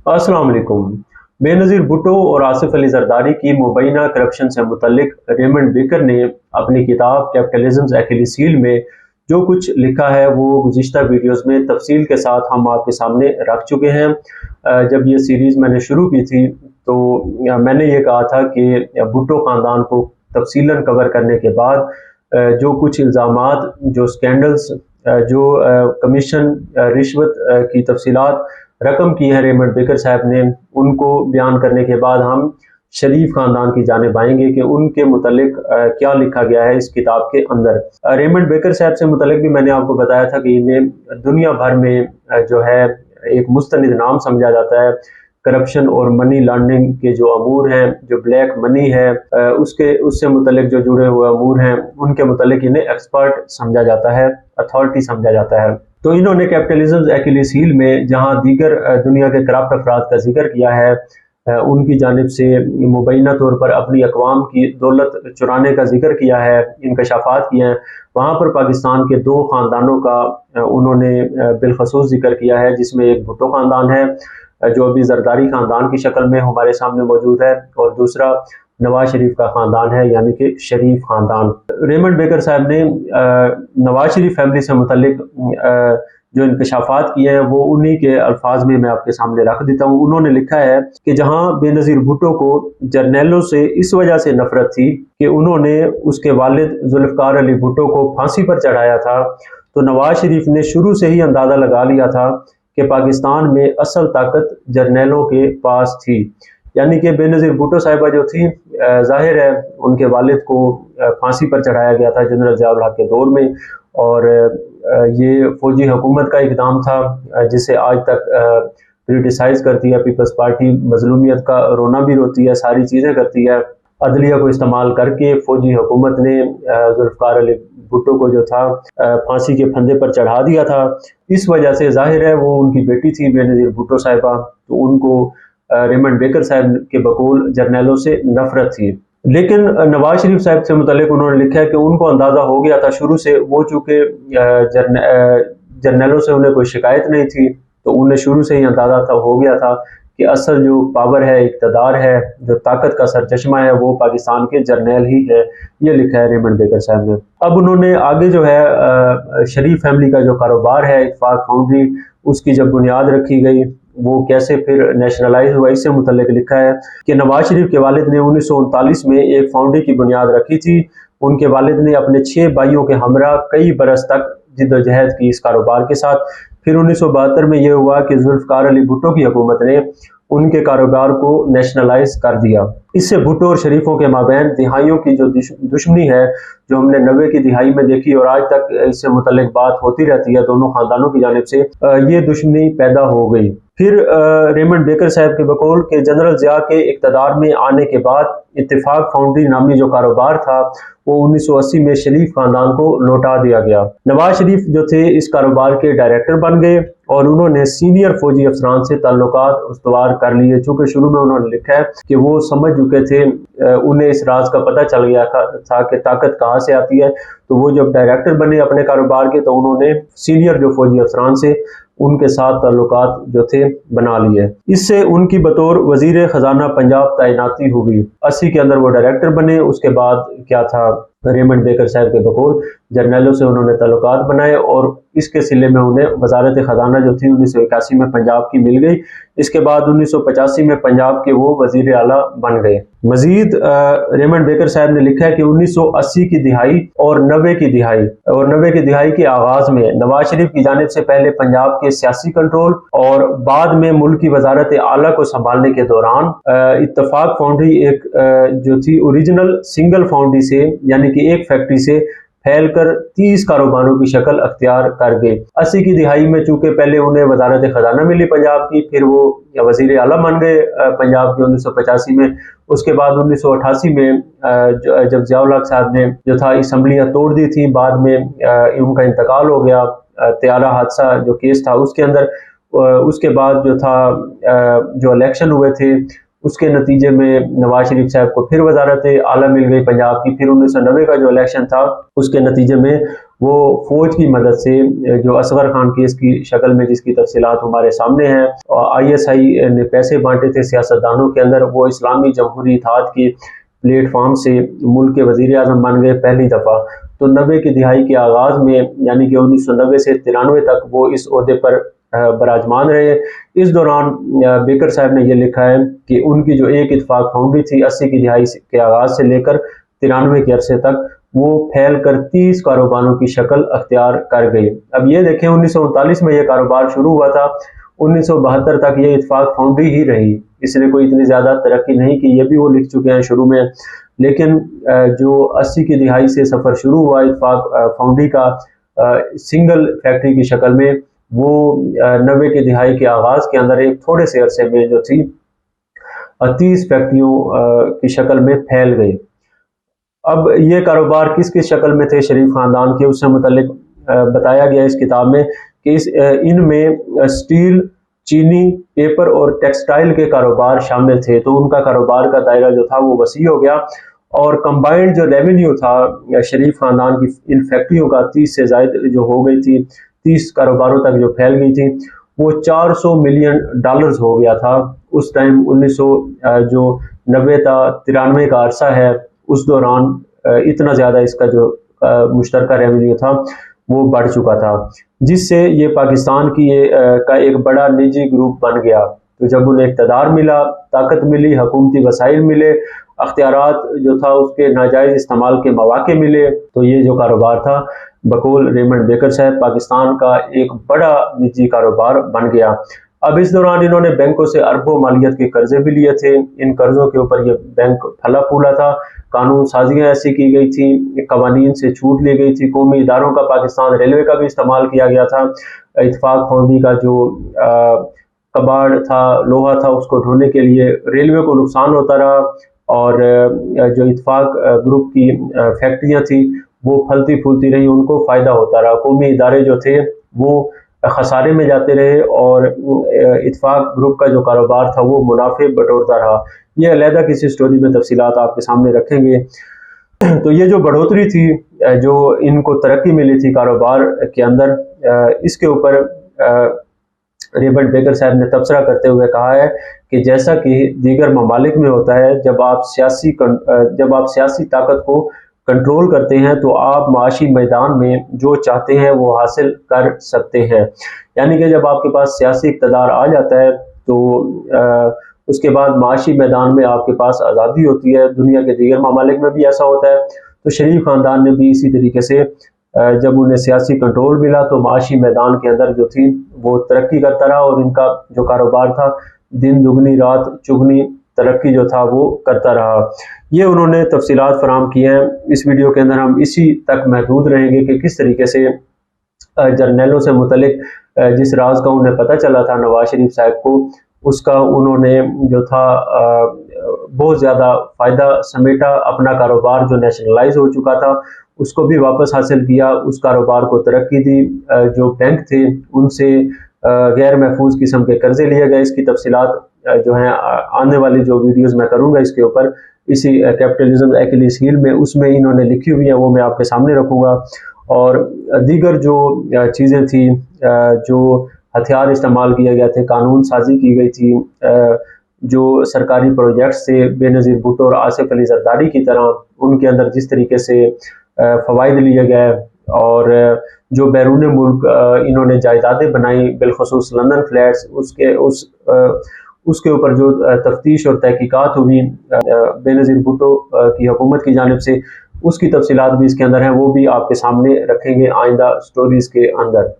अस्सलाम वालेकुम। बेनज़ीर भुट्टो और आसिफ अली जरदारी की मुबैना करप्शन से मुतल्लिक रेमंड बेकर ने अपनी किताब कैपिटलिज्म एक्लिसील में जो कुछ लिखा है वो गुज़िश्ता वीडियोज़ में तफसील के साथ हम आपके सामने रख चुके हैं। जब ये सीरीज़ मैंने शुरू की थी तो मैंने ये कहा था कि भुट्टो ख़ानदान को तफसीलन कवर करने के बाद जो कुछ इल्ज़ामात, जो स्कैंडल्स, जो कमीशन, रिश्वत की तफसीलात रकम की है रेमंड बेकर साहब ने, उनको बयान करने के बाद हम शरीफ खानदान की जानिब आएंगे कि उनके मुतल्लिक क्या लिखा गया है इस किताब के अंदर। रेमंड बेकर साहब से मुतल्लिक भी मैंने आपको बताया था कि इन्हें दुनिया भर में जो है एक मुस्तनिद नाम समझा जाता है। करप्शन और मनी लॉन्ड्रिंग के जो अमूर हैं, जो ब्लैक मनी है, उससे मुतल्लिक जो जुड़े हुए अमूर हैं, उनके मुतल्लिक इन्हें एक्सपर्ट समझा जाता है, अथॉरिटी समझा जाता है। तो इन्होंने कैपिटलिज्म एक्लिसील में जहां दीगर दुनिया के करप्ट अफराद का जिक्र किया है, उनकी जानिब से मुबैना तौर पर अपनी अक़वाम की दौलत चुराने का जिक्र किया है, इंकशाफात किए हैं, वहाँ पर पाकिस्तान के दो ख़ानदानों का उन्होंने बिलखसूस जिक्र किया है, जिसमें एक भुट्टो ख़ानदान है जो अभी जरदारी ख़ानदान की शक्ल में हमारे सामने मौजूद है, और दूसरा नवाज शरीफ का ख़ानदान है, यानी कि शरीफ ख़ानदान। रेमंड बेकर साहब ने नवाज शरीफ फैमिली से मुतल्लिक जो इंकशाफात किए हैं वो उन्हीं के अल्फाज में मैं आपके सामने रख देता हूँ। उन्होंने लिखा है कि जहाँ बेनज़ीर भुट्टो को जर्नैलों से इस वजह से नफरत थी कि उन्होंने उसके वालिद जुल्फ़िकार अली भुट्टो को फांसी पर चढ़ाया था, तो नवाज शरीफ ने शुरू से ही अंदाज़ा लगा लिया था कि पाकिस्तान में असल ताकत जर्नैलों के पास थी। यानी कि बेनज़ीर भुट्टो साहिबा जो थी, जाहिर है उनके वालिद को फांसी पर चढ़ाया गया था जनरल ज़िया उल हक के दौर में, और ये फौजी हुकूमत का इक़दाम था जिसे आज तक क्रिटिसाइज़ करती है पीपल्स पार्टी, मजलूमियत का रोना भी रोती है, सारी चीज़ें करती है। अदलिया को इस्तेमाल करके फ़ौजी हुकूमत ने जुल्फ़िकार अली भुट्टो को जो था फांसी के फंदे पर चढ़ा दिया था। इस वजह से जाहिर है वो उनकी बेटी थी बेनज़ीर भुट्टो साहिबा, तो उनको रेमंड बेकर साहब के बकौल जर्नैलों से नफरत थी। लेकिन नवाज शरीफ साहब से मुतल्लिक उन्होंने लिखा है कि उनको अंदाज़ा हो गया था शुरू से, वो चूँकि जर्नैलों से उन्हें कोई शिकायत नहीं थी, तो उन्हें शुरू से ही अंदाज़ा था, हो गया था कि असल जो पावर है, इक़्तिदार है, जो ताकत का सरचश्मा है, वो पाकिस्तान के जर्नैल ही है। ये लिखा है रेमंड बेकर साहब ने। अब उन्होंने आगे जो है शरीफ फैमिली का जो कारोबार है, इत्तेफाक फाउंड्री, उसकी जब बुनियाद रखी गई, वो कैसे फिर नेशनलाइज हुआ, इससे मुतल्लिक लिखा है कि नवाज शरीफ के वालिद ने 1939 में एक फाउंड्री की बुनियाद रखी थी। उनके वालिद ने अपने 6 भाइयों के हमरा कई बरस तक जिद्दोजहद की इस कारोबार के साथ। फिर 1972 में यह हुआ कि जुल्फ़िकार अली भुट्टो की हुकूमत ने उनके कारोबार को नेशनलाइज कर दिया। इससे भुट्टो और शरीफों के माबैन दिहाइयों की जो दुश्मनी है, जो हमने 90 की दिहाई में देखी और आज तक इससे मुतल्लिक बात होती रहती है दोनों खानदानों की जानिब से, ये दुश्मनी पैदा हो गई। फिर रेमंड बेकर साहब के बकौल के जनरल ज़िया के इक़्तिदार में आने के बाद इत्तेफाक फाउंड्री नामी जो कारोबार था वो 1980 में शरीफ खानदान को लौटा दिया गया। नवाज शरीफ जो थे इस कारोबार के डायरेक्टर बन गए और उन्होंने सीनियर फौजी अफसरान से ताल्लुकात उस्तवार कर लिए। चूँकि शुरू में उन्होंने लिखा है कि वो समझ चुके थे, उन्हें इस राज का पता चल गया था कि ताकत कहाँ से आती है, तो वो जब डायरेक्टर बने अपने कारोबार के, तो उन्होंने सीनियर जो फौजी अफसरान से उनके साथ ताल्लुकात जो थे बना लिए। इससे उनकी बतौर वजीर खजाना पंजाब तैनाती हुई। 80 के अंदर वो डायरेक्टर बने। उसके बाद क्या था, रेमंड बेकर साहब के बकौल जर्नैलों से उन्होंने ताल्लुकात बनाए और इसके सिले में उन्हें वजारत खजाना जो थी 1981 में पंजाब की मिल गई। इसके बाद 1985 में पंजाब के वो वजीर आला बन गए। मजीद रेमंड बेकर साहब ने लिखा है कि 1980 की दिहाई और 90 की दिहाई के आगाज में नवाज शरीफ की जानिब से पहले पंजाब के सियासी कंट्रोल और बाद में मुल्क की वजारत आला को संभालने के दौरान इत्तेफाक फाउंड्री एक जो थी ओरिजिनल सिंगल फाउंड्री से, यानी कि एक फैक्ट्री से फैलकर 30 कारोबारों की शक्ल अख्तियार कर गए। 80 की दिहाई में चूंकि पहले उन्हें वजारत खजाना मिली पंजाब की, फिर वो वजीर आला बन गए पंजाब के 1985 में। उसके बाद 1988 में जब ज़िया उल हक साहब ने जो था असम्बलियाँ तोड़ दी थी, बाद में उनका इंतकाल हो गया त्यारा हादसा जो केस था उसके अंदर। उसके बाद जो था जो इलेक्शन हुए थे उसके नतीजे में नवाज शरीफ साहब को फिर वजारत आला मिल गई पंजाब की। फिर 1990 का जो इलेक्शन था उसके नतीजे में वो फौज की मदद से जो असगर खान केस की शक्ल में जिसकी तफसीलात हमारे सामने हैं, ISI ने पैसे बांटे थे सियासतदानों के अंदर, वो इस्लामी जमहूरी इत्तेहाद की प्लेटफॉर्म से मुल्क के वज़ीर आज़म बन गए पहली दफ़ा। तो 90 की दिहाई के आगाज़ में यानी कि 1990 से 93 तक वो इस ओहदे पर बराजमान रहे। इस दौरान बेकर साहब ने यह लिखा है कि उनकी जो एक इत्तेफाक फाउंड्री थी 80 की दिहाई के आगाज़ से लेकर 93 के अरसे तक वो फैल कर 30 कारोबारों की शक्ल अख्तियार कर गई। अब ये देखें 1939 में यह कारोबार शुरू हुआ था, 1972 तक ये इत्तेफाक फाउंड्री ही रही, इसने कोई इतनी ज़्यादा तरक्की नहीं की, ये भी वो लिख चुके हैं शुरू में। लेकिन जो 80 की दिहाई से सफ़र शुरू हुआ इत्तेफाक फाउंड्री का सिंगल फैक्ट्री की शक्ल में, वो 90 की दिहाई के आगाज़ के अंदर एक थोड़े से अरसे में जो थी 30 फैक्ट्रियों की शक्ल में फैल गई। अब ये कारोबार किस किस शक्ल में थे शरीफ ख़ानदान के, उससे मुतल्लिक बताया गया इस किताब में कि इनमें स्टील, चीनी, पेपर और टेक्सटाइल के कारोबार शामिल थे। तो उनका कारोबार का दायरा जो था वो वसी हो गया और कंबाइंड जो रेवेन्यू था शरीफ ख़ानदान की इन फैक्ट्रियों का 30 से ज़ायद जो हो गई थी, 30 कारोबारों तक जो फैल गई थी, वो $400 मिलियन हो गया था उस टाइम। 1900 जो 90 था 93 का अरसा है, उस दौरान इतना ज़्यादा इसका जो मुश्तरका रेवेन्यू था वो बढ़ चुका था, जिससे ये पाकिस्तान की का एक बड़ा निजी ग्रुप बन गया। तो जब उन्हें इक़्तिदार मिला, ताकत मिली, हुकूमती वसाइल मिले, अख्तियारात जो था उसके नाजायज़ इस्तेमाल के मौके मिले, तो ये जो कारोबार था बकौल रेमंड बेकर साहब पाकिस्तान का एक बड़ा निजी कारोबार बन गया। अब इस दौरान इन्होंने बैंकों से अरबों मालियत के कर्जे भी लिए थे, इन कर्जों के ऊपर ये बैंक फला फूला था, कानून साजियाँ ऐसी की गई थी, कवानीन से छूट ली गई थी, कौमी इदारों का पाकिस्तान रेलवे का भी इस्तेमाल किया गया था। इत्तेफाक फाउंड्री का जो कबाड़ था, लोहा था, उसको ढोने के लिए रेलवे को नुकसान होता रहा और जो इत्तेफाक ग्रुप की फैक्ट्रियाँ थी वो फलती फूलती रही, उनको फ़ायदा होता रहा। कौमी इदारे जो थे वो खसारे में जाते रहे और इत्तेफाक ग्रुप का जो कारोबार था वो मुनाफे बटोरता रहा। ये अलहदा किसी स्टोरी में तफसीलात आपके सामने रखेंगे। तो ये जो बढ़ोतरी थी, जो इनको तरक्की मिली थी कारोबार के अंदर, इसके ऊपर रेमंड बेकर साहब ने तबसरा करते हुए कहा है कि जैसा कि दीगर ममालिक में होता है, जब आप सियासी ताकत को कंट्रोल करते हैं तो आप माशी मैदान में जो चाहते हैं वो हासिल कर सकते हैं। यानी कि जब आपके पास सियासी इक़्तिदार आ जाता है तो उसके बाद माशी मैदान में आपके पास आज़ादी होती है। दुनिया के दीगर ममालिक में भी ऐसा होता है। तो शरीफ ख़ानदान ने भी इसी तरीके से जब उन्हें सियासी कंट्रोल मिला तो माशी मैदान के अंदर जो थी वो तरक्की करता रहा और इनका जो कारोबार था दिन दुगनी रात चुगनी तरक्की जो था वो करता रहा। ये उन्होंने तफसीलात फराहम की हैं। इस वीडियो के अंदर हम इसी तक महदूद रहेंगे कि किस तरीके से जर्नैलों से मुतलिक जिस राज का उन्हें पता चला था नवाज शरीफ साहब को, उसका उन्होंने जो था बहुत ज़्यादा फ़ायदा समेटा। अपना कारोबार जो नेशनलाइज हो चुका था उसको भी वापस हासिल किया, उस कारोबार को तरक्की दी। जो बैंक थे उनसे गैर महफूज किस्म के कर्जे लिए गए। इसकी तफसीलात जो हैं आने वाली जो वीडियोस मैं करूँगा इसके ऊपर, इसी कैपिटलिज्म एक्लिस हील में, उसमें इन्होंने लिखी हुई हैं, वो मैं आपके सामने रखूँगा। और दीगर जो चीज़ें थी, जो हथियार इस्तेमाल किए गए थे, कानून साजी की गई थी, जो सरकारी प्रोजेक्ट्स थे बेनज़ीर भुट्टो और आसिफ अली जरदारी की तरह उनके अंदर जिस तरीके से फ़वाइद लिए गए और जो बैरून मुल्क इन्होंने जायदादें बनाई, बिलखुसूस लंदन फ्लैट्स, उसके ऊपर जो तफ्तीश और तहकीकात हुई बेनज़ीर भुट्टो की हुकूमत की जानिब से, उसकी तफसीलात भी इसके अंदर हैं, वो भी आपके सामने रखेंगे आइंदा स्टोरीज़ के अंदर।